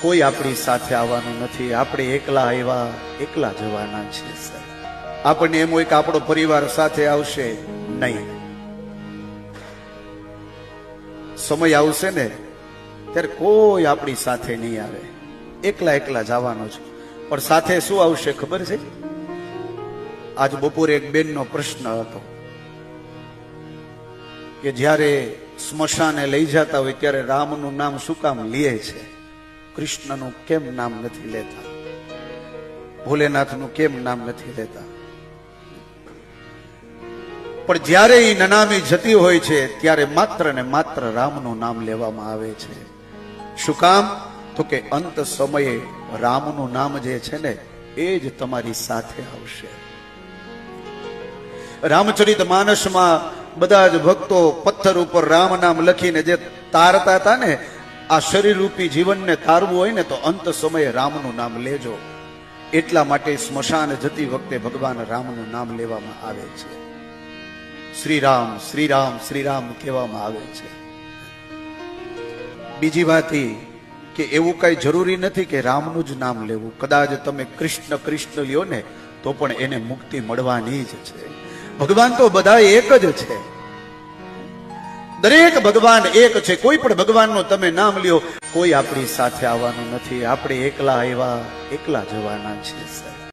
કોઈ આપણી સાથે આવવાનું નથી, આપણે એકલા આવ્યા એકલા જવાના છે સાહેબ. આપણને એમ હોય કે આપણો પરિવાર સાથે આવશે, નહીં. સમય આવશે ને ત્યારે કોઈ આપણી સાથે નહીં આવે, એકલા એકલા જવાનો છે. પણ સાથે શું આવશે ખબર છે? આજ બપોરે એક બેનનો પ્રશ્ન હતો કે જ્યારે સ્મશાને લઈ જતા હોય ત્યારે રામનું નામ શું કામ લે છે, કૃષ્ણનું કેમ નામ નથી લેતા, ભોલેનાથનું કેમ નામ નથી લેતા? પણ જ્યારે એ નનામી જતી હોય છે ત્યારે માત્ર ને માત્ર રામનું નામ લેવામાં આવે છે. શું કામ? તો કે અંત સમયે રામનું નામ જે છે ને એ જ તમારી સાથે આવશે. રામચરિત માનસમાં બધા જ ભક્તો પથ્થર ઉપર રામ નામ લખીને જે તારતા હતા ને, આ શરીર રૂપી જીવનને તારવું હોય ને તો અંત સમયે રામનું નામ લેજો. એટલા માટે સ્મશાન જતી વખતે ભગવાન રામનું નામ લેવામાં આવે છે. શ્રી રામ શ્રી રામ શ્રી રામ કહેવામાં આવે છે. બીજી વાત એ કે એવું કઈ જરૂરી નથી કે રામનું જ નામ લેવું. કદાચ તમે કૃષ્ણ કૃષ્ણ લ્યો ને તો પણ એને મુક્તિ મળવાની જ છે. ભગવાન તો બધા એક જ છે, દરેક ભગવાન એક છે. કોઈ પણ ભગવાનનું તમે નામ લ્યો, કોઈ આપણી સાથે આવવાનું નથી, આપણે એકલા આવ્યા એકલા જવાના છે સાહેબ.